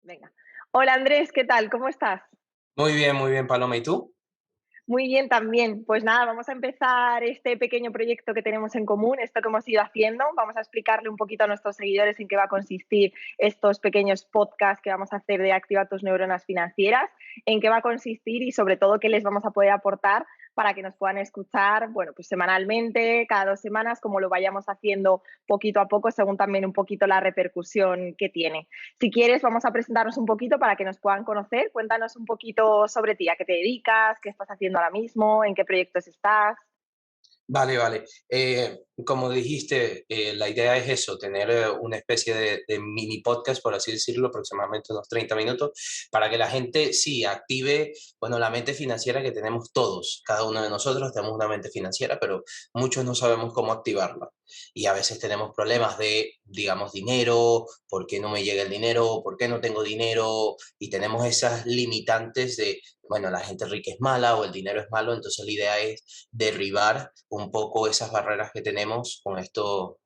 Venga. Hola Andrés, ¿qué tal? ¿Cómo estás? Muy bien, Paloma. ¿Y tú? Muy bien también. Pues nada, vamos a empezar este pequeño proyecto que tenemos en común, esto que hemos ido haciendo. Vamos a explicarle un poquito a nuestros seguidores en qué va a consistir estos pequeños podcasts que vamos a hacer de Activa tus neuronas financieras, en qué va a consistir y sobre todo qué les vamos a poder aportar para que nos puedan escuchar, bueno, pues semanalmente, cada 2 semanas, como lo vayamos haciendo poquito a poco, según también un poquito la repercusión que tiene. Si quieres, vamos a presentarnos un poquito para que nos puedan conocer. Cuéntanos un poquito sobre ti, a qué te dedicas, qué estás haciendo ahora mismo, en qué proyectos estás. Vale, vale. Como dijiste, la idea es eso, tener una especie de mini podcast, por así decirlo, aproximadamente unos 30 minutos, para que la gente sí active, bueno, la mente financiera que tenemos todos. Cada uno de nosotros tenemos una mente financiera, pero muchos no sabemos cómo activarla. Y a veces tenemos problemas de, digamos, dinero, por qué no me llega el dinero, por qué no tengo dinero, y tenemos esas limitantes de, bueno, la gente rica es mala o el dinero es malo, entonces la idea es derribar un poco esas barreras que tenemos con estos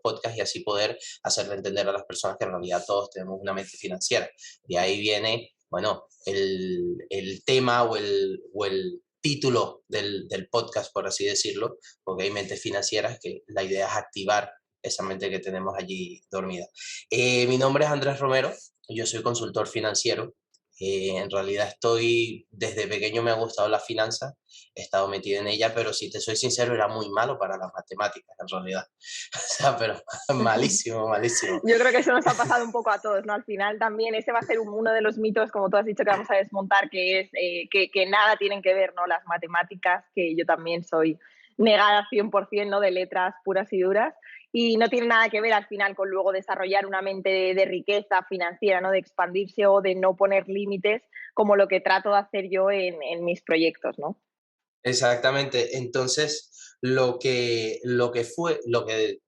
podcasts y así poder hacerle entender a las personas que en realidad todos tenemos una mente financiera. De ahí viene, bueno, el tema o el título del podcast, por así decirlo, porque hay mentes financieras que la idea es activar esa mente que tenemos allí dormida. Mi nombre es Andrés Romero, yo soy consultor financiero. En realidad desde pequeño me ha gustado la finanza, he estado metido en ella, pero si te soy sincero, era muy malo para las matemáticas, en realidad. O sea, pero malísimo, malísimo. Yo creo que eso nos ha pasado un poco a todos, ¿no? Al final también ese va a ser uno de los mitos, como tú has dicho, que vamos a desmontar, que es que nada tienen que ver, ¿no? Las matemáticas, que yo también soy negada 100%, ¿no? De letras puras y duras. Y no tiene nada que ver al final con luego desarrollar una mente de riqueza financiera, ¿no? De expandirse o de no poner límites, como lo que trato de hacer yo en mis proyectos, ¿no? Exactamente. Entonces, lo que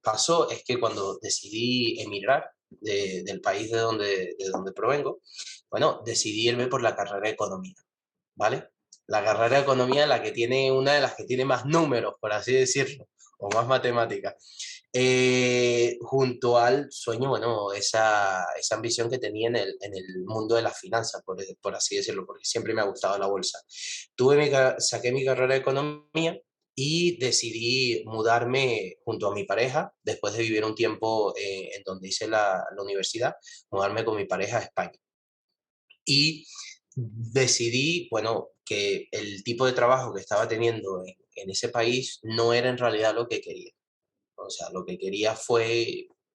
pasó es que cuando decidí emigrar del país de donde provengo, bueno, decidí irme por la carrera de economía, ¿vale? La carrera de economía, la que tiene, una de las que tiene más números, por así decirlo, o más matemáticas, junto al sueño, bueno, esa ambición que tenía en el mundo de las finanzas, por así decirlo, porque siempre me ha gustado la bolsa. Saqué mi carrera de economía y decidí mudarme junto a mi pareja, después de vivir un tiempo en donde hice la universidad, mudarme con mi pareja a España. Y decidí, bueno, que el tipo de trabajo que estaba teniendo en ese país no era en realidad lo que quería. O sea, lo que quería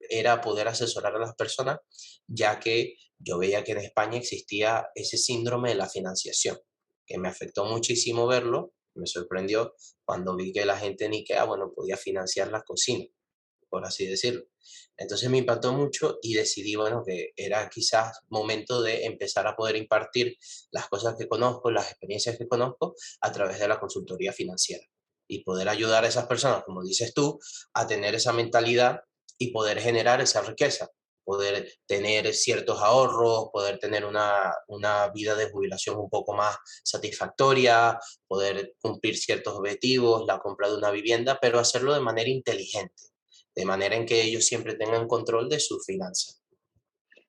era poder asesorar a las personas, ya que yo veía que en España existía ese síndrome de la financiación, que me afectó muchísimo verlo, me sorprendió cuando vi que la gente en IKEA, bueno, podía financiar la cocina, por así decirlo. Entonces me impactó mucho y decidí, bueno, que era quizás momento de empezar a poder impartir las cosas que conozco, las experiencias que conozco a través de la consultoría financiera y poder ayudar a esas personas, como dices tú, a tener esa mentalidad y poder generar esa riqueza, poder tener ciertos ahorros, poder tener una vida de jubilación un poco más satisfactoria, poder cumplir ciertos objetivos, la compra de una vivienda, pero hacerlo de manera inteligente, de manera en que ellos siempre tengan control de sus finanzas.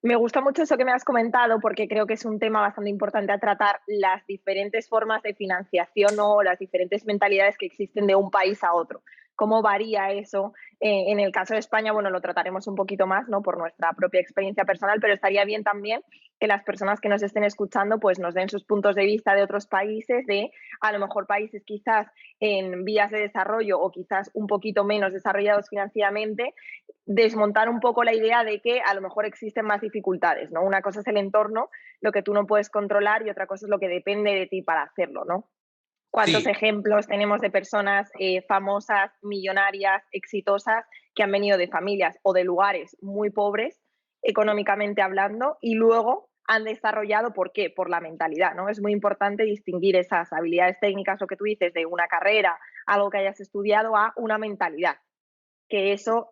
Me gusta mucho eso que me has comentado porque creo que es un tema bastante importante a tratar, las diferentes formas de financiación o las diferentes mentalidades que existen de un país a otro. ¿Cómo varía eso? En el caso de España, bueno, lo trataremos un poquito más, ¿no? Por nuestra propia experiencia personal, pero estaría bien también que las personas que nos estén escuchando pues nos den sus puntos de vista de otros países, de a lo mejor países quizás en vías de desarrollo o quizás un poquito menos desarrollados financieramente, desmontar un poco la idea de que a lo mejor existen más dificultades, ¿no? Una cosa es el entorno, lo que tú no puedes controlar, y otra cosa es lo que depende de ti para hacerlo, ¿no? ¿Cuántos Sí, ejemplos tenemos de personas famosas, millonarias, exitosas, que han venido de familias o de lugares muy pobres, económicamente hablando, y luego han desarrollado, ¿por qué? Por la mentalidad, ¿no? Es muy importante distinguir esas habilidades técnicas, lo que tú dices, de una carrera, algo que hayas estudiado, a una mentalidad, que eso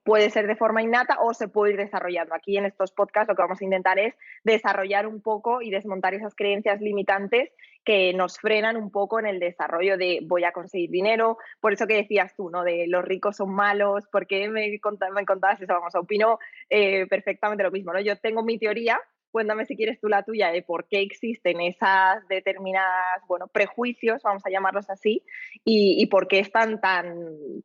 puede ser de forma innata o se puede ir desarrollando. Aquí en estos podcasts lo que vamos a intentar es desarrollar un poco y desmontar esas creencias limitantes que nos frenan un poco en el desarrollo de voy a conseguir dinero. Por eso que decías tú, ¿no? De los ricos son malos, ¿por qué me contabas eso? Vamos, opino perfectamente lo mismo, ¿no? Yo tengo mi teoría, Cuéntame si quieres tú la tuya de por qué existen esas determinadas, bueno, prejuicios, vamos a llamarlos así, y por qué están tan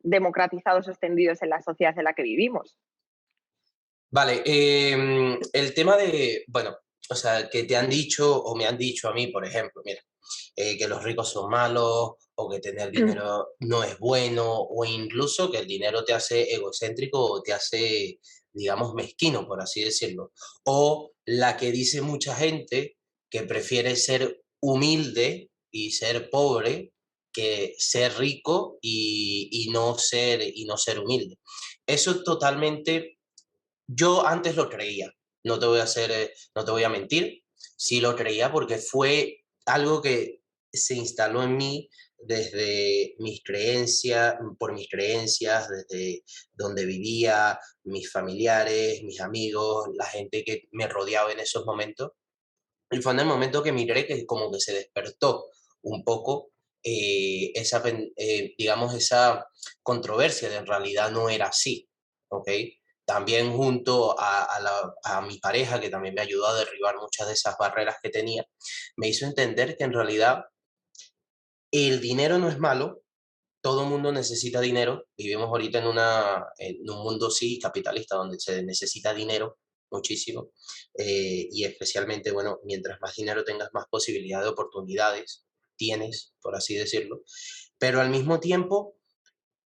democratizados o extendidos en la sociedad en la que vivimos. Vale, el tema de, bueno, o sea, que te han dicho o me han dicho a mí, por ejemplo, mira, que los ricos son malos o que tener dinero no es bueno o incluso que el dinero te hace egocéntrico o te hace, digamos, mezquino, por así decirlo. O la que dice mucha gente que prefiere ser humilde y ser pobre que ser rico y no ser humilde. Eso totalmente yo antes lo creía, no te voy a mentir, sí lo creía porque fue algo que se instaló en mí desde mis creencias, por mis creencias, desde donde vivía, mis familiares, mis amigos, la gente que me rodeaba en esos momentos. Y fue en el momento que miré que como que se despertó un poco digamos, esa controversia de en realidad no era así, ¿ok? También junto a mi pareja, que también me ayudó a derribar muchas de esas barreras que tenía, me hizo entender que en realidad el dinero no es malo, todo mundo necesita dinero. Vivimos ahorita en un mundo, sí, capitalista, donde se necesita dinero muchísimo. Y especialmente, bueno, mientras más dinero tengas, más posibilidad de oportunidades tienes, por así decirlo. Pero al mismo tiempo,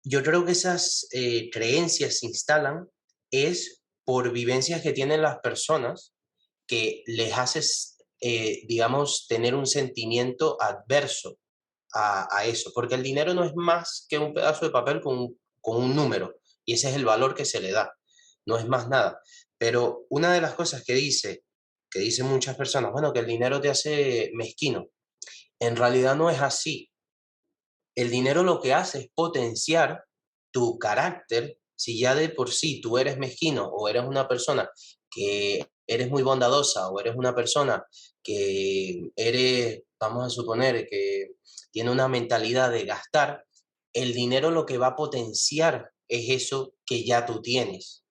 yo creo que esas creencias se instalan es por vivencias que tienen las personas que les haces, digamos, tener un sentimiento adverso a eso, porque el dinero no es más que un pedazo de papel con un número, y ese es el valor que se le da, no es más nada. Pero una de las cosas que dicen muchas personas, bueno, que el dinero te hace mezquino, en realidad no es así. El dinero lo que hace es potenciar tu carácter. Si ya de por sí tú eres mezquino o eres una persona que eres muy bondadosa o eres una persona que eres, vamos a suponer, que tiene una mentalidad de gastar, el dinero lo que va a potenciar es eso que ya tú tienes.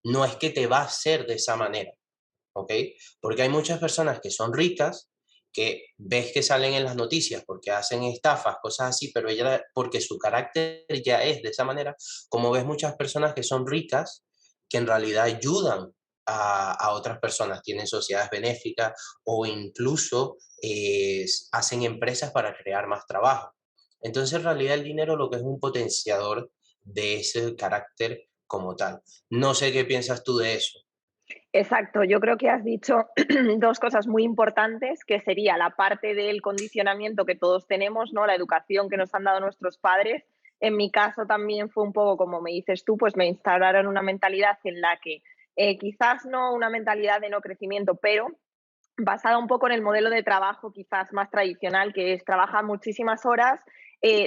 No es que te va a hacer de esa manera. ¿Ok? Porque hay muchas personas que son ricas, que ves que salen en las noticias porque hacen estafas, cosas así, pero ella, porque su carácter ya es de esa manera, como ves muchas personas que son ricas, que en realidad ayudan a otras personas, tienen sociedades benéficas o incluso hacen empresas para crear más trabajo. Entonces, en realidad, el dinero lo que es un potenciador de ese carácter como tal. No sé qué piensas tú de eso. Exacto, yo creo que has dicho dos cosas muy importantes, que sería la parte del condicionamiento que todos tenemos, ¿no? La educación que nos han dado nuestros padres. En mi caso también fue un poco como me dices tú, pues me instauraron una mentalidad en la que quizás no una mentalidad de no crecimiento, pero basada un poco en el modelo de trabajo quizás más tradicional, que es trabaja muchísimas horas,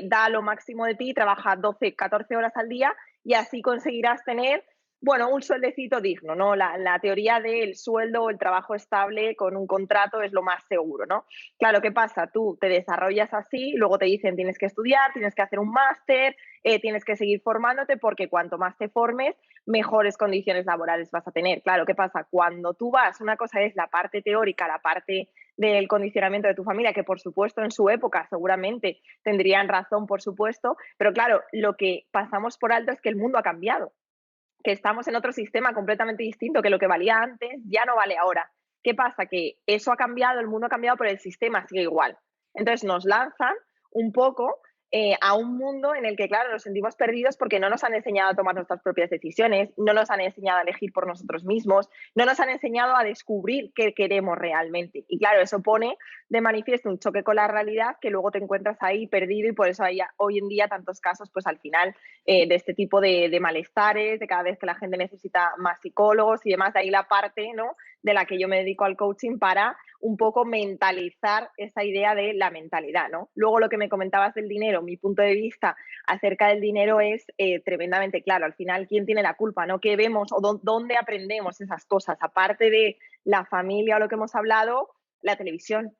da lo máximo de ti, trabaja 12, 14 horas al día y así conseguirás tener, bueno, un sueldecito digno, ¿no? La teoría del sueldo o el trabajo estable con un contrato es lo más seguro, ¿no? Claro, ¿qué pasa? Tú te desarrollas así, luego te dicen tienes que estudiar, tienes que hacer un máster, tienes que seguir formándote porque cuanto más te formes, mejores condiciones laborales vas a tener. Claro, ¿qué pasa? Cuando tú vas, una cosa es la parte teórica, la parte del condicionamiento de tu familia, que por supuesto en su época seguramente tendrían razón, por supuesto, pero claro, lo que pasamos por alto es que el mundo ha cambiado, que estamos en otro sistema completamente distinto, que lo que valía antes ya no vale ahora. ¿Qué pasa? Que eso ha cambiado, el mundo ha cambiado, pero el sistema sigue igual. Entonces nos lanzan un poco a un mundo en el que, claro, nos sentimos perdidos porque no nos han enseñado a tomar nuestras propias decisiones, no nos han enseñado a elegir por nosotros mismos, no nos han enseñado a descubrir qué queremos realmente. Y claro, eso pone de manifiesto un choque con la realidad que luego te encuentras ahí perdido y por eso hay hoy en día tantos casos, pues al final, de este tipo de malestares, de cada vez que la gente necesita más psicólogos y demás, de ahí la parte, ¿no?, de la que yo me dedico al coaching para un poco mentalizar esa idea de la mentalidad, ¿no? Luego lo que me comentabas del dinero, mi punto de vista acerca del dinero es tremendamente claro. Al final, ¿quién tiene la culpa, no? ¿Qué vemos o dónde aprendemos esas cosas? Aparte de la familia o lo que hemos hablado, la televisión,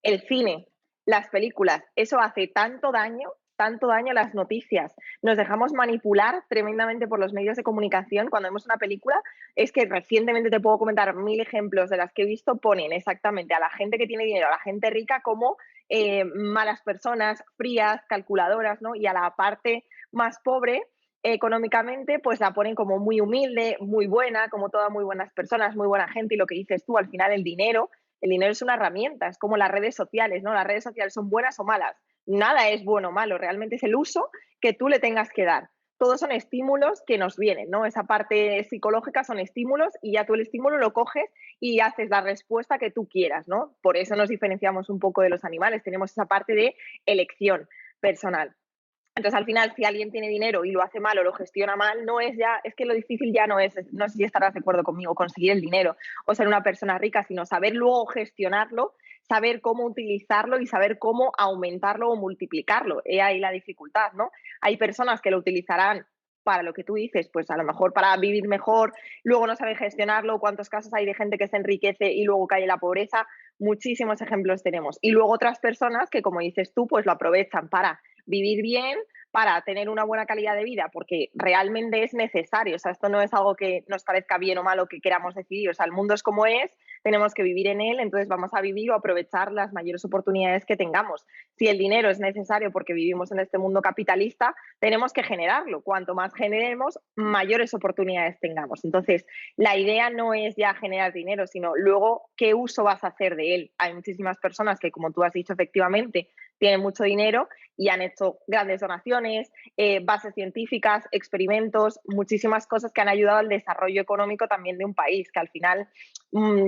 el cine, las películas, eso hace tanto daño tanto daño las noticias. Nos dejamos manipular tremendamente por los medios de comunicación cuando vemos una película. Es que recientemente te puedo comentar 1000 ejemplos de las que he visto, ponen exactamente a la gente que tiene dinero, a la gente rica como malas personas, frías, calculadoras, ¿no? Y a la parte más pobre económicamente, pues la ponen como muy humilde, muy buena, como todas muy buenas personas, muy buena gente. Y lo que dices tú, al final el dinero es una herramienta, es como las redes sociales, ¿no? Las redes sociales son buenas o malas. Nada es bueno o malo, realmente es el uso que tú le tengas que dar. Todos son estímulos que nos vienen, ¿no? Esa parte psicológica son estímulos y ya tú el estímulo lo coges y haces la respuesta que tú quieras, ¿no? Por eso nos diferenciamos un poco de los animales, tenemos esa parte de elección personal. Entonces, al final, si alguien tiene dinero y lo hace mal o lo gestiona mal, no es ya, es que lo difícil ya no es, no sé si estarás de acuerdo conmigo, conseguir el dinero o ser una persona rica, sino saber luego gestionarlo, saber cómo utilizarlo y saber cómo aumentarlo o multiplicarlo. He ahí la dificultad, ¿no? Hay personas que lo utilizarán para lo que tú dices, pues a lo mejor para vivir mejor, luego no saben gestionarlo, cuántos casos hay de gente que se enriquece y luego cae en la pobreza, muchísimos ejemplos tenemos. Y luego otras personas que, como dices tú, pues lo aprovechan para vivir bien, para tener una buena calidad de vida, porque realmente es necesario. O sea, esto no es algo que nos parezca bien o malo que queramos decidir. O sea, el mundo es como es, tenemos que vivir en él, entonces vamos a vivir o aprovechar las mayores oportunidades que tengamos. Si el dinero es necesario porque vivimos en este mundo capitalista, tenemos que generarlo. Cuanto más generemos, mayores oportunidades tengamos. Entonces, la idea no es ya generar dinero, sino luego qué uso vas a hacer de él. Hay muchísimas personas que, como tú has dicho, efectivamente, tienen mucho dinero y han hecho grandes donaciones, bases científicas, experimentos, muchísimas cosas que han ayudado al desarrollo económico también de un país, que al final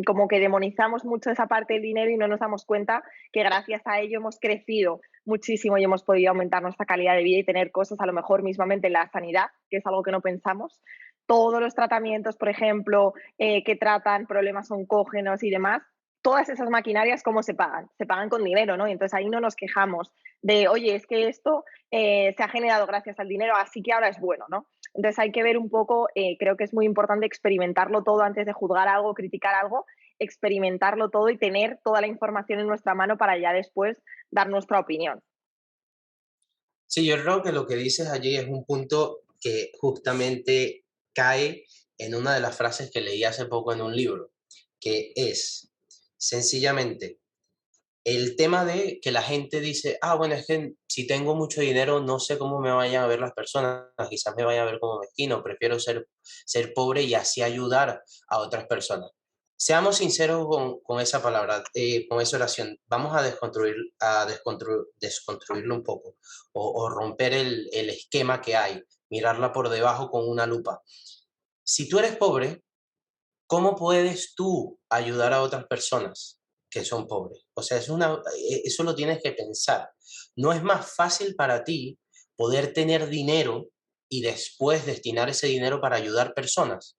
como que demonizamos mucho esa parte del dinero y no nos damos cuenta que gracias a ello hemos crecido muchísimo y hemos podido aumentar nuestra calidad de vida y tener cosas a lo mejor mismamente en la sanidad, que es algo que no pensamos. Todos los tratamientos, por ejemplo, que tratan problemas oncógenos y demás, todas esas maquinarias, ¿cómo se pagan? Se pagan con dinero, ¿no? Y entonces ahí no nos quejamos de, oye, es que esto se ha generado gracias al dinero, así que ahora es bueno, ¿no? Entonces hay que ver un poco, creo que es muy importante experimentarlo todo antes de juzgar algo, criticar algo, experimentarlo todo y tener toda la información en nuestra mano para ya después dar nuestra opinión. Sí, yo creo que lo que dices allí es un punto que justamente cae en una de las frases que leí hace poco en un libro, que es sencillamente el tema de que la gente dice, ah, bueno, es que si tengo mucho dinero no sé cómo me vayan a ver las personas, quizás me vayan a ver como mezquino, prefiero ser pobre y así ayudar a otras personas. Seamos sinceros con esa palabra, con esa oración. Vamos desconstruirlo un poco o romper el esquema que hay, mirarla por debajo con una lupa. Si tú eres pobre, ¿cómo puedes tú ayudar a otras personas que son pobres? O sea, eso lo tienes que pensar. ¿No es más fácil para ti poder tener dinero y después destinar ese dinero para ayudar personas?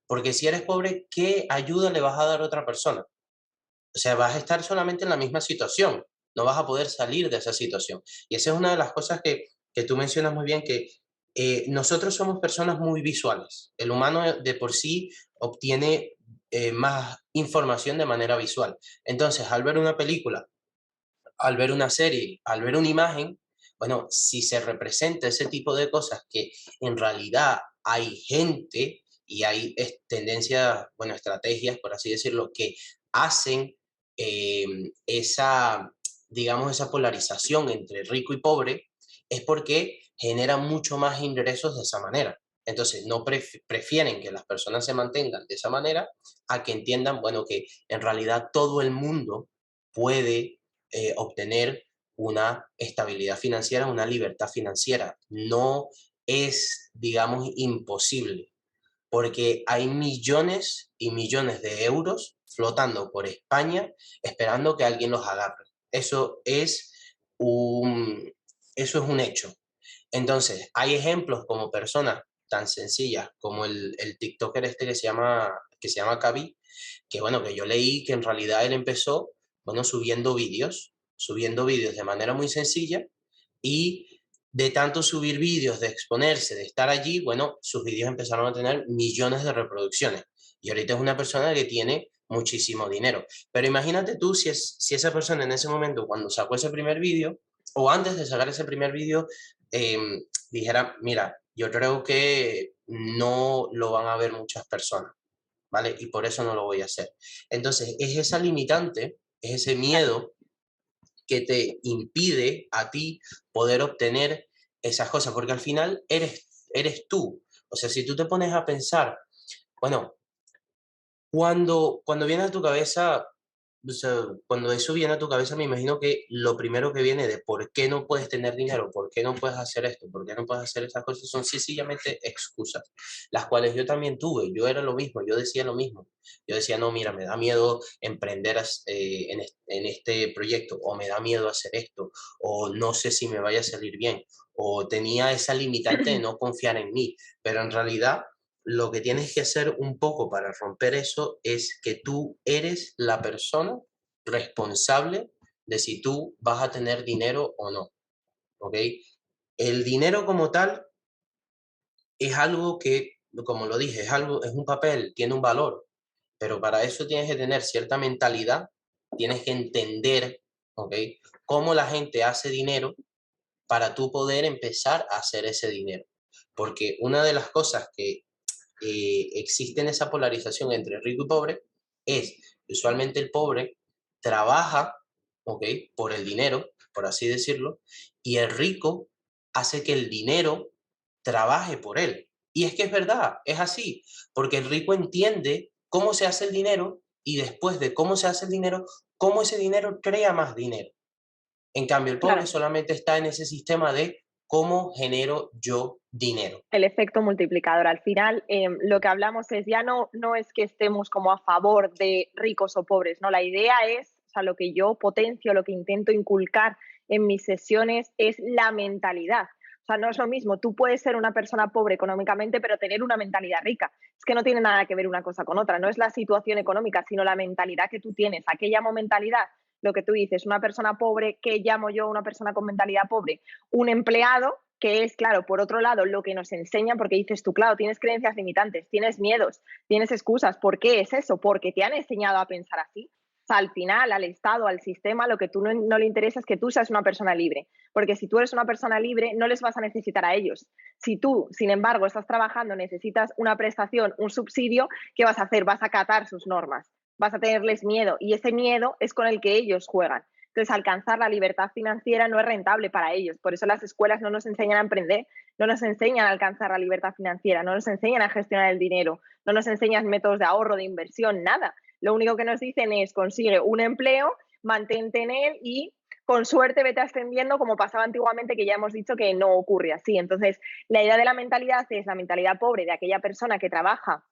Porque si eres pobre, ¿qué ayuda le vas a dar a otra persona? O sea, vas a estar solamente en la misma situación, no vas a poder salir de esa situación. Y esa es una de las cosas que tú mencionas muy bien, que nosotros somos personas muy visuales. El humano de por sí obtiene más información de manera visual. Entonces, al ver una película, al ver una serie, al ver una imagen, bueno, si se representa ese tipo de cosas que en realidad hay gente y hay tendencias, bueno, estrategias, por así decirlo, que hacen eh, esa, digamos, esa polarización entre rico y pobre, es porque generan mucho más ingresos de esa manera. Entonces, no prefieren que las personas se mantengan de esa manera a que entiendan, bueno, que en realidad todo el mundo puede obtener una estabilidad financiera, una libertad financiera. No es, digamos, imposible, porque hay millones y millones de euros flotando por España esperando que alguien los agarre. Un, eso es un hecho. Entonces, hay ejemplos como personas tan sencillas como el TikToker este que se llama Kaby, que bueno, que yo leí que en realidad él empezó, bueno, subiendo vídeos de manera muy sencilla y de tanto subir vídeos, de exponerse, de estar allí, bueno, sus vídeos empezaron a tener millones de reproducciones. Y ahorita es una persona que tiene muchísimo dinero. Pero imagínate tú si esa persona en ese momento, cuando sacó ese primer vídeo, o antes de sacar ese primer vídeo, dijera, mira, yo creo que no lo van a ver muchas personas, ¿vale? Y por eso no lo voy a hacer. Entonces, es esa limitante, es ese Claro. miedo que te impide a ti poder obtener esas cosas, porque al final eres tú. O sea, si tú te pones a pensar, bueno, cuando viene a tu cabeza, o sea, cuando eso viene a tu cabeza, me imagino que lo primero que viene de por qué no puedes tener dinero, por qué no puedes hacer esto, por qué no puedes hacer estas cosas, son sencillamente excusas, las cuales yo también tuve. Yo era lo mismo, yo decía lo mismo. Yo decía, no, mira, me da miedo emprender en este proyecto, o me da miedo hacer esto, o no sé si me vaya a salir bien, o tenía esa limitante de no confiar en mí, pero en realidad lo que tienes que hacer un poco para romper eso es que tú eres la persona responsable de si tú vas a tener dinero o no, ¿ok? El dinero como tal es algo que, como lo dije, es un papel, tiene un valor, pero para eso tienes que tener cierta mentalidad, tienes que entender, ¿ok? Cómo la gente hace dinero para tú poder empezar a hacer ese dinero. Porque una de las cosas que existe en esa polarización entre rico y pobre es que usualmente el pobre trabaja, ¿ok? Por el dinero, por así decirlo, y el rico hace que el dinero trabaje por él. Y es que es verdad, es así, porque el rico entiende cómo se hace el dinero y después de cómo se hace el dinero, cómo ese dinero crea más dinero. En cambio, el pobre Claro. solamente está en ese sistema de cómo genero yo dinero. El efecto multiplicador. Al final, lo que hablamos es ya no es que estemos como a favor de ricos o pobres, ¿no? La idea es, o sea, lo que yo potencio, lo que intento inculcar en mis sesiones es la mentalidad. O sea, no es lo mismo, tú puedes ser una persona pobre económicamente, pero tener una mentalidad rica. Es que no tiene nada que ver una cosa con otra, no es la situación económica, sino la mentalidad que tú tienes. ¿A qué llamo mentalidad? Lo que tú dices, una persona pobre, ¿qué llamo yo una persona con mentalidad pobre? Un empleado que es, claro, por otro lado, lo que nos enseñan, porque dices tú, claro, tienes creencias limitantes, tienes miedos, tienes excusas. ¿Por qué es eso? Porque te han enseñado a pensar así. O sea, al final, al Estado, al sistema, lo que tú no le interesa es que tú seas una persona libre. Porque si tú eres una persona libre, no les vas a necesitar a ellos. Si tú, sin embargo, estás trabajando, necesitas una prestación, un subsidio, ¿qué vas a hacer? Vas a acatar sus normas, vas a tenerles miedo. Y ese miedo es con el que ellos juegan. Entonces, alcanzar la libertad financiera no es rentable para ellos. Por eso las escuelas no nos enseñan a emprender, no nos enseñan a alcanzar la libertad financiera, no nos enseñan a gestionar el dinero, no nos enseñan métodos de ahorro, de inversión, nada. Lo único que nos dicen es consigue un empleo, mantente en él y con suerte vete ascendiendo como pasaba antiguamente, que ya hemos dicho que no ocurre así. Entonces, la idea de la mentalidad es la mentalidad pobre de aquella persona que trabaja,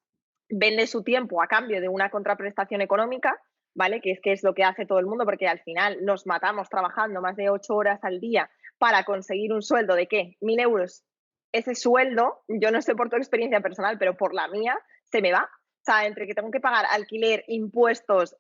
vende su tiempo a cambio de una contraprestación económica, ¿vale? Que es lo que hace todo el mundo, porque al final nos matamos trabajando más de 8 horas al día para conseguir un sueldo de ¿qué? 1.000 euros. Ese sueldo, yo no sé por tu experiencia personal, pero por la mía, se me va. O sea, entre que tengo que pagar alquiler, impuestos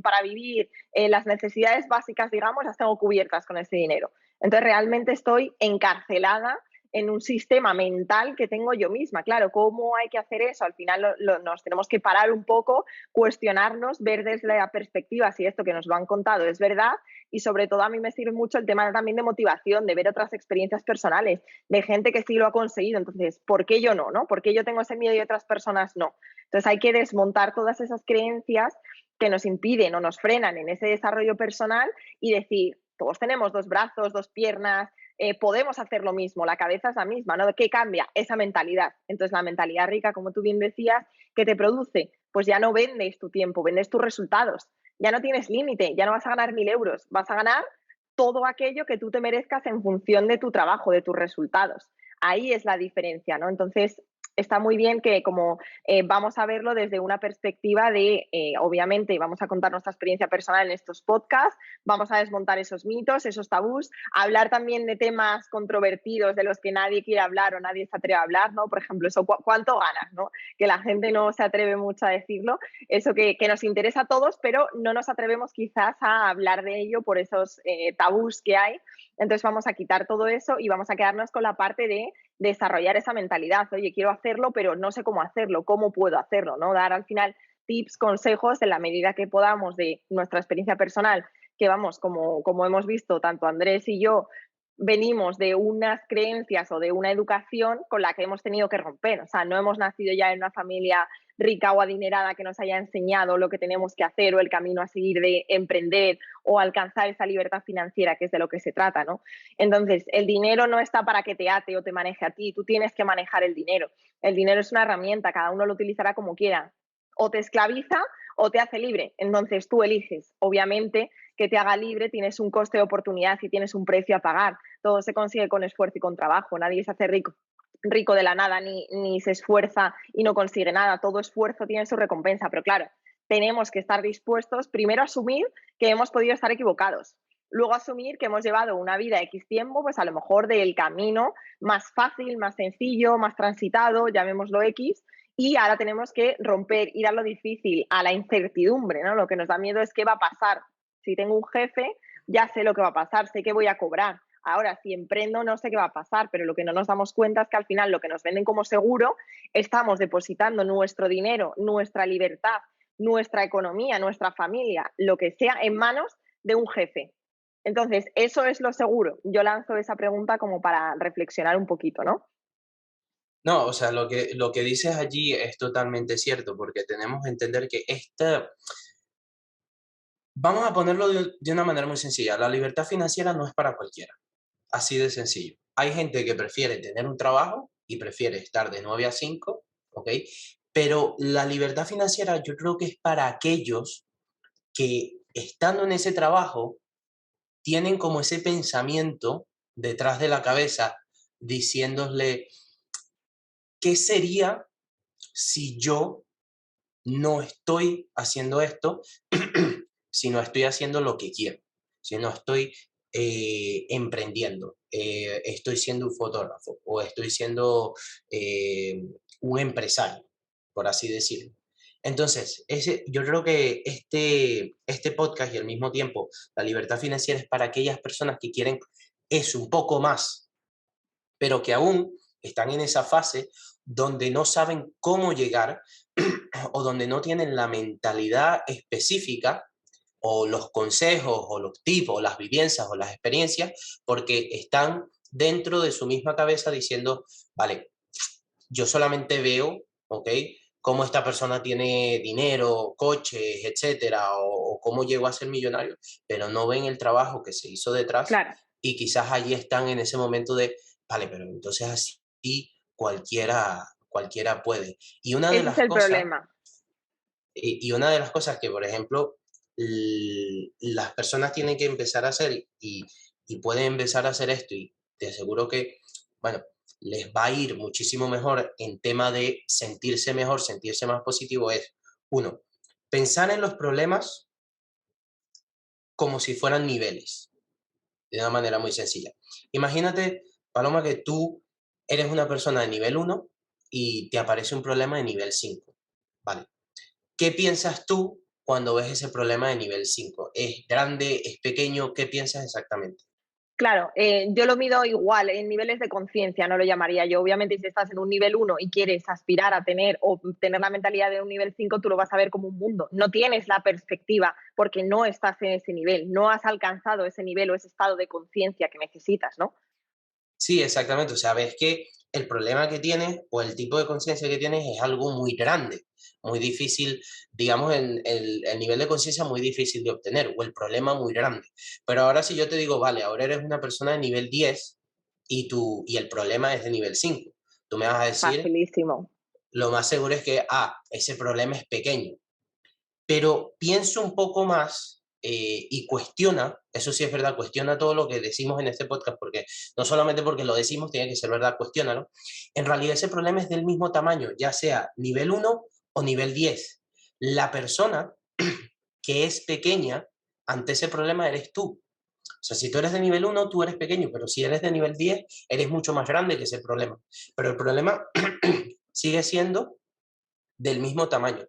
para vivir, las necesidades básicas, digamos, las tengo cubiertas con ese dinero. Entonces, realmente estoy encarcelada en un sistema mental que tengo yo misma. Claro, ¿cómo hay que hacer eso? Al final nos tenemos que parar un poco, cuestionarnos, ver desde la perspectiva si esto que nos lo han contado es verdad y sobre todo a mí me sirve mucho el tema también de motivación, de ver otras experiencias personales, de gente que sí lo ha conseguido. Entonces, ¿por qué yo no? ¿Por qué yo tengo ese miedo y otras personas no? Entonces hay que desmontar todas esas creencias que nos impiden o nos frenan en ese desarrollo personal y decir, todos tenemos dos brazos, dos piernas, podemos hacer lo mismo, la cabeza es la misma, ¿no? ¿Qué cambia? Esa mentalidad. Entonces, la mentalidad rica, como tú bien decías, ¿qué te produce? Pues ya no vendes tu tiempo, vendes tus resultados. Ya no tienes límite, ya no vas a ganar 1.000 euros, vas a ganar todo aquello que tú te merezcas en función de tu trabajo, de tus resultados. Ahí es la diferencia, ¿no? Entonces, está muy bien que como vamos a verlo desde una perspectiva de, obviamente, vamos a contar nuestra experiencia personal en estos podcasts, vamos a desmontar esos mitos, esos tabús, hablar también de temas controvertidos de los que nadie quiere hablar o nadie se atreve a hablar, ¿no? Por ejemplo, eso, ¿cuánto ganas? ¿No? Que la gente no se atreve mucho a decirlo, eso que nos interesa a todos, pero no nos atrevemos quizás a hablar de ello por esos tabús que hay. Entonces vamos a quitar todo eso y vamos a quedarnos con la parte de desarrollar esa mentalidad. Oye, quiero hacerlo, pero no sé cómo hacerlo, cómo puedo hacerlo, ¿no? Dar al final tips, consejos en la medida que podamos de nuestra experiencia personal, que vamos, como hemos visto tanto Andrés y yo, venimos de unas creencias o de una educación con la que hemos tenido que romper. O sea, no hemos nacido ya en una familia rica o adinerada que nos haya enseñado lo que tenemos que hacer o el camino a seguir de emprender o alcanzar esa libertad financiera, que es de lo que se trata, ¿no? Entonces, el dinero no está para que te ate o te maneje a ti, tú tienes que manejar el dinero. El dinero es una herramienta, cada uno lo utilizará como quiera. O te esclaviza o te hace libre. Entonces, tú eliges. Obviamente, que te haga libre tienes un coste de oportunidad y tienes un precio a pagar. Todo se consigue con esfuerzo y con trabajo. Nadie se hace rico de la nada ni se esfuerza y no consigue nada. Todo esfuerzo tiene su recompensa, pero claro, tenemos que estar dispuestos primero a asumir que hemos podido estar equivocados. Luego asumir que hemos llevado una vida X tiempo, pues a lo mejor del camino más fácil, más sencillo, más transitado, llamémoslo X, y ahora tenemos que romper, ir a lo difícil, a la incertidumbre, ¿no? Lo que nos da miedo es qué va a pasar. Si tengo un jefe, ya sé lo que va a pasar, sé que voy a cobrar. Ahora, si emprendo, no sé qué va a pasar, pero lo que no nos damos cuenta es que al final lo que nos venden como seguro, estamos depositando nuestro dinero, nuestra libertad, nuestra economía, nuestra familia, lo que sea, en manos de un jefe. Entonces, eso es lo seguro. Yo lanzo esa pregunta como para reflexionar un poquito, ¿no? No, o sea, lo que dices allí es totalmente cierto, porque tenemos que entender que vamos a ponerlo de una manera muy sencilla, la libertad financiera no es para cualquiera, así de sencillo. Hay gente que prefiere tener un trabajo y prefiere estar de 9 a 5, ¿ok? Pero la libertad financiera yo creo que es para aquellos que estando en ese trabajo tienen como ese pensamiento detrás de la cabeza diciéndole, ¿qué sería si yo no estoy haciendo esto, si no estoy haciendo lo que quiero, si no estoy emprendiendo, estoy siendo un fotógrafo o estoy siendo eh, un empresario, por así decirlo? Entonces, yo creo que este podcast y al mismo tiempo la libertad financiera es para aquellas personas que quieren eso un poco más, pero que aún están en esa fase donde no saben cómo llegar o donde no tienen la mentalidad específica o los consejos o los tipos o las vivencias o las experiencias, porque están dentro de su misma cabeza diciendo, vale, yo solamente veo, ¿ok? Cómo esta persona tiene dinero, coches, etcétera, o cómo llegó a ser millonario, pero no ven el trabajo que se hizo detrás Claro, y quizás allí están en ese momento de, vale, pero entonces así cualquiera puede. Y una de ese es las el cosas problema. y una de las cosas que, por ejemplo, las personas tienen que empezar a hacer y pueden empezar a hacer esto y te aseguro que, bueno, les va a ir muchísimo mejor en tema de sentirse mejor, sentirse más positivo, es, uno, pensar en los problemas como si fueran niveles, de una manera muy sencilla. Imagínate, Paloma, que tú eres una persona de nivel uno y te aparece un problema de nivel 5, ¿vale? ¿Qué piensas tú cuando ves ese problema de nivel 5? ¿Es grande, es pequeño? ¿Qué piensas exactamente? Claro, yo lo mido igual, en niveles de conciencia, no lo llamaría yo. Obviamente, si estás en un nivel uno y quieres aspirar a tener o tener la mentalidad de un nivel 5, tú lo vas a ver como un mundo. No tienes la perspectiva porque no estás en ese nivel, no has alcanzado ese nivel o ese estado de conciencia que necesitas, ¿no? Sí, exactamente. O sea, ves que el problema que tienes o el tipo de conciencia que tienes es algo muy grande, muy difícil, digamos, el nivel de conciencia muy difícil de obtener o el problema muy grande. Pero ahora si yo te digo, vale, ahora eres una persona de nivel 10 y el problema es de nivel 5, tú me vas a decir, Facilísimo. lo más seguro es que, ese problema es pequeño. Pero piensa un poco más y cuestiona, eso sí es verdad, cuestiona todo lo que decimos en este podcast, porque no solamente porque lo decimos tiene que ser verdad, cuestiónalo. En realidad ese problema es del mismo tamaño, ya sea nivel uno o nivel 10. La persona que es pequeña ante ese problema eres tú. O sea, si tú eres de nivel uno tú eres pequeño, pero si eres de nivel 10 eres mucho más grande que ese problema. Pero el problema sigue siendo del mismo tamaño.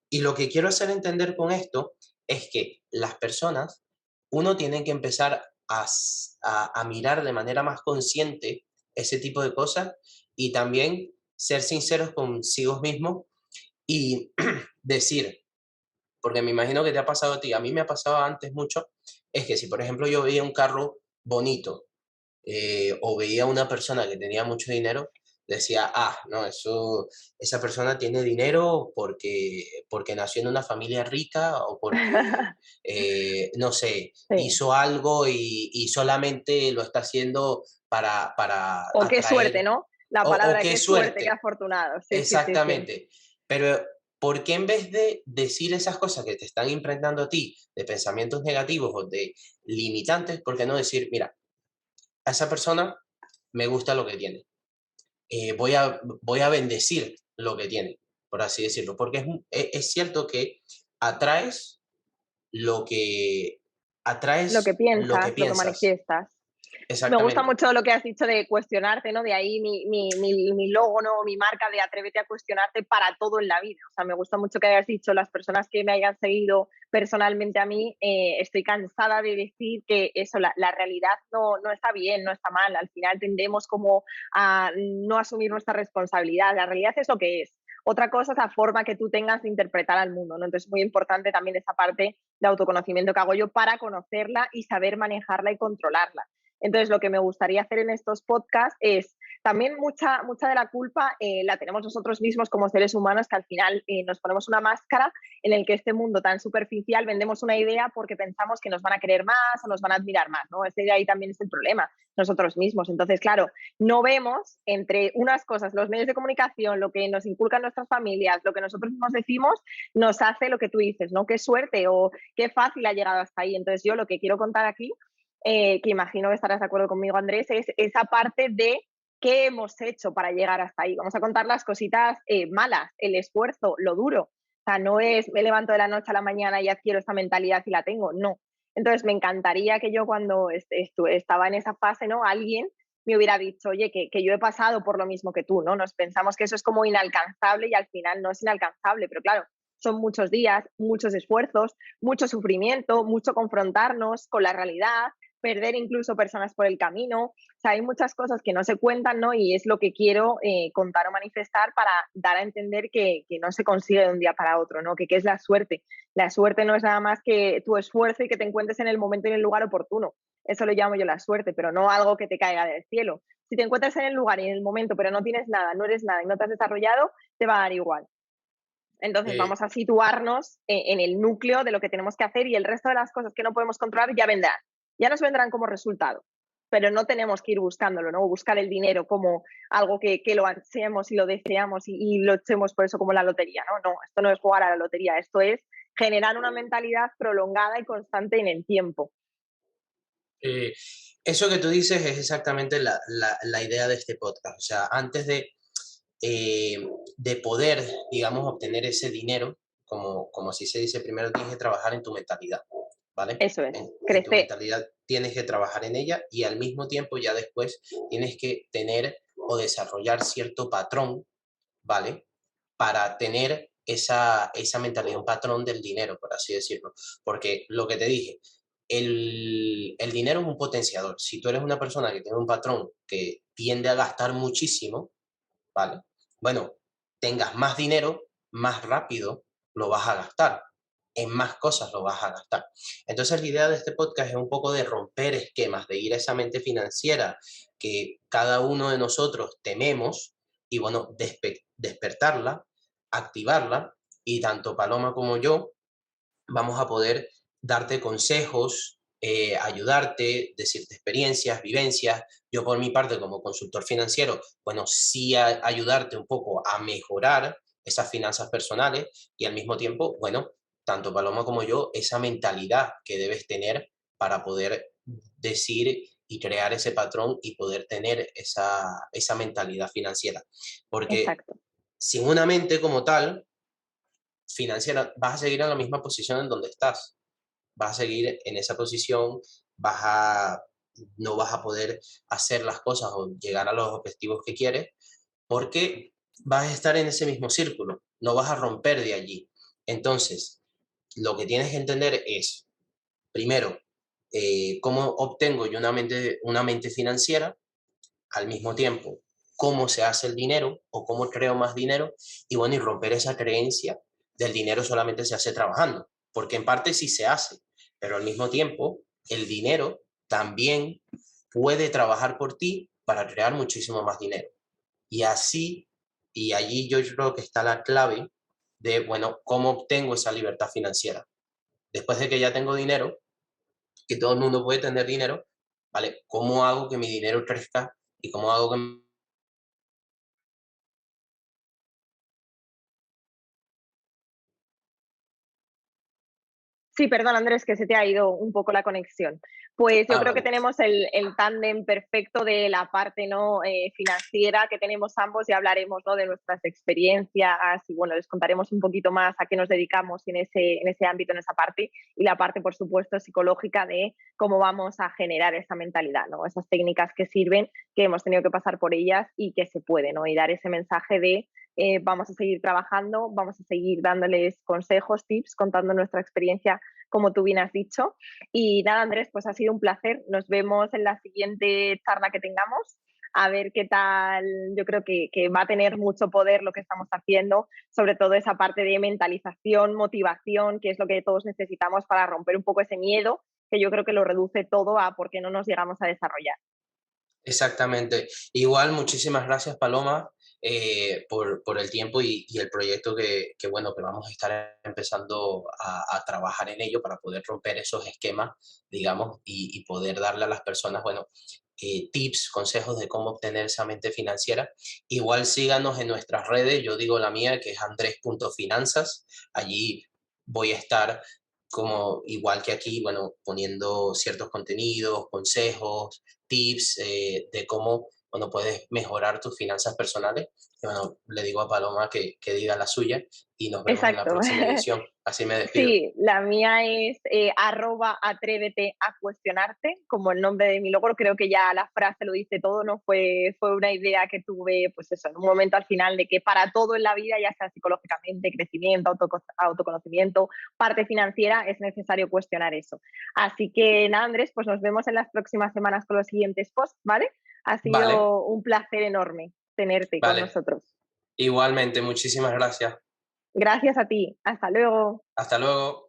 Y lo que quiero hacer entender con esto es que las personas, uno tiene que empezar a mirar de manera más consciente ese tipo de cosas y también ser sinceros consigo mismos y decir, porque me imagino que te ha pasado a ti, a mí me ha pasado antes mucho, es que si por ejemplo yo veía un carro bonito o veía a una persona que tenía mucho dinero, decía, ah, no, esa persona tiene dinero porque nació en una familia rica o porque, no sé, Sí. hizo algo y solamente lo está haciendo para O qué suerte, atraer, ¿no? La o palabra qué qué suerte, qué suerte, afortunado. Sí, sí, sí, sí. exactamente. Pero, ¿por qué en vez de decir esas cosas que te están impregnando a ti, de pensamientos negativos o de limitantes, por qué no decir, mira, a esa persona me gusta lo que tiene, voy a bendecir lo que tiene, por así decirlo, porque es cierto que atraes lo que, atraes lo que Lo que piensas, manifiestas. Me gusta exactamente. mucho lo que has dicho de cuestionarte, ¿no? De ahí mi logo, ¿no? Mi marca de atrévete a cuestionarte para todo en la vida. O sea, me gusta mucho que hayas dicho, las personas que me hayan seguido personalmente a mí, estoy cansada de decir que eso, la realidad no está bien, no está mal. Al final tendemos como a no asumir nuestra responsabilidad. La realidad es lo que es. Otra cosa es la forma que tú tengas de interpretar al mundo, ¿no? Entonces, muy importante también esa parte de autoconocimiento que hago yo para conocerla y saber manejarla y controlarla. Entonces, lo que me gustaría hacer en estos podcasts es también mucha de la culpa la tenemos nosotros mismos como seres humanos, que al final nos ponemos una máscara en el que este mundo tan superficial vendemos una idea porque pensamos que nos van a querer más o nos van a admirar más, ¿no? Ese de ahí también es el problema, nosotros mismos. Entonces, claro, no vemos entre unas cosas, los medios de comunicación, lo que nos inculcan nuestras familias, lo que nosotros nos decimos, nos hace lo que tú dices, ¿no? Qué suerte o qué fácil ha llegado hasta ahí. Entonces, yo lo que quiero contar aquí que imagino que estarás de acuerdo conmigo, Andrés, es esa parte de qué hemos hecho para llegar hasta ahí. Vamos a contar las cositas malas, el esfuerzo, lo duro. O sea, no es me levanto de la noche a la mañana y adquiero esta mentalidad y la tengo, no. Entonces, me encantaría que yo cuando estaba en esa fase, ¿no? Alguien me hubiera dicho, oye, que yo he pasado por lo mismo que tú, ¿no? Nos pensamos que eso es como inalcanzable y al final no es inalcanzable, pero claro, son muchos días, muchos esfuerzos, mucho sufrimiento, mucho confrontarnos con la realidad, perder incluso personas por el camino. O sea, hay muchas cosas que no se cuentan, ¿no? Y es lo que quiero contar o manifestar para dar a entender que no se consigue de un día para otro, ¿no? Que es la suerte. La suerte no es nada más que tu esfuerzo y que te encuentres en el momento y en el lugar oportuno. Eso lo llamo yo la suerte, pero no algo que te caiga del cielo. Si te encuentras en el lugar y en el momento, pero no tienes nada, no eres nada y no te has desarrollado, te va a dar igual. Entonces Eh, vamos a situarnos en el núcleo de lo que tenemos que hacer y el resto de las cosas que no podemos controlar ya vendrán. Ya nos vendrán como resultado, pero no tenemos que ir buscándolo, ¿no? Buscar el dinero como algo que lo ansiemos y lo deseamos y lo echemos por eso como la lotería, ¿no? No, esto no es jugar a la lotería, esto es generar una mentalidad prolongada y constante en el tiempo. eh, Eso que tú dices es exactamente la idea de este podcast. O sea, antes de poder, digamos, obtener ese dinero, como así se dice, primero tienes que trabajar en tu mentalidad, ¿vale? Eso es, En tu crecer. mentalidad tienes que trabajar en ella y al mismo tiempo ya después tienes que tener o desarrollar cierto patrón, ¿vale? Para tener esa mentalidad, un patrón del dinero, por así decirlo. Porque lo que te dije, el dinero es un potenciador. Si tú eres una persona que tiene un patrón que tiende a gastar muchísimo, ¿vale? Bueno, tengas más dinero, más rápido lo vas a gastar, en más cosas lo vas a gastar. Entonces la idea de este podcast es un poco de romper esquemas, de ir a esa mente financiera que cada uno de nosotros tememos y bueno, despertarla, activarla y tanto Paloma como yo vamos a poder darte consejos, ayudarte, decirte experiencias, vivencias. Yo por mi parte como consultor financiero, bueno, sí ayudarte un poco a mejorar esas finanzas personales y al mismo tiempo, bueno, tanto Paloma como yo, esa mentalidad que debes tener para poder decir y crear ese patrón y poder tener esa mentalidad financiera. Porque Exacto. sin una mente como tal, financiera, vas a seguir en la misma posición en donde estás, vas a seguir en esa posición, vas a, no vas a poder hacer las cosas o llegar a los objetivos que quieres, porque vas a estar en ese mismo círculo, no vas a romper de allí. Entonces, lo que tienes que entender es, primero, cómo obtengo yo una mente financiera, al mismo tiempo, cómo se hace el dinero o cómo creo más dinero, y bueno, y romper esa creencia del dinero solamente se hace trabajando, porque en parte sí se hace, pero al mismo tiempo el dinero también puede trabajar por ti para crear muchísimo más dinero. Y así, y allí yo creo que está la clave de, bueno, ¿cómo obtengo esa libertad financiera? Después de que ya tengo dinero, que todo el mundo puede tener dinero, ¿vale? ¿Cómo hago que mi dinero crezca y cómo hago que Sí, perdón, Andrés, que se te ha ido un poco la conexión. Pues yo creo que vale, tenemos el tándem perfecto de la parte ¿no? Financiera que tenemos ambos. Ya hablaremos ¿no? de nuestras experiencias y bueno, les contaremos un poquito más a qué nos dedicamos en ese ámbito, en esa parte. Y la parte, por supuesto, psicológica de cómo vamos a generar esa mentalidad, ¿no? Esas técnicas que sirven, que hemos tenido que pasar por ellas y que se puede, ¿no? Y dar ese mensaje de vamos a seguir trabajando, vamos a seguir dándoles consejos, tips, contando nuestra experiencia, como tú bien has dicho. Y nada, Andrés, pues ha sido un placer. Nos vemos en la siguiente charla que tengamos. A ver qué tal, yo creo que va a tener mucho poder lo que estamos haciendo, sobre todo esa parte de mentalización, motivación, que es lo que todos necesitamos para romper un poco ese miedo, que yo creo que lo reduce todo a por qué no nos llegamos a desarrollar. exactamente. Igual, muchísimas gracias, Paloma, por el tiempo y el proyecto bueno, que vamos a estar empezando a trabajar en ello para poder romper esos esquemas, digamos, y poder darle a las personas, bueno, tips, consejos de cómo obtener esa mente financiera. Igual síganos en nuestras redes, yo digo la mía, que es andres.finanzas. Allí voy a estar como igual que aquí, bueno, poniendo ciertos contenidos, consejos, tips de cómo, bueno, puedes mejorar tus finanzas personales. Y bueno, le digo a Paloma que diga la suya y nos vemos en la Exacto. próxima edición. Así me despido. Sí, la mía es arroba atrévete a cuestionarte, como el nombre de mi logro. Creo que ya la frase lo dice todo, ¿no? Fue una idea que tuve, pues eso, en un momento al final de que para todo en la vida, ya sea psicológicamente, crecimiento, autoconocimiento, parte financiera, es necesario cuestionar eso. Así que nada, Andrés, pues nos vemos en las próximas semanas con los siguientes posts, ¿vale? Ha Vale, sido un placer enorme tenerte con vale. nosotros. Igualmente, muchísimas gracias. Gracias a ti. Hasta luego. Hasta luego.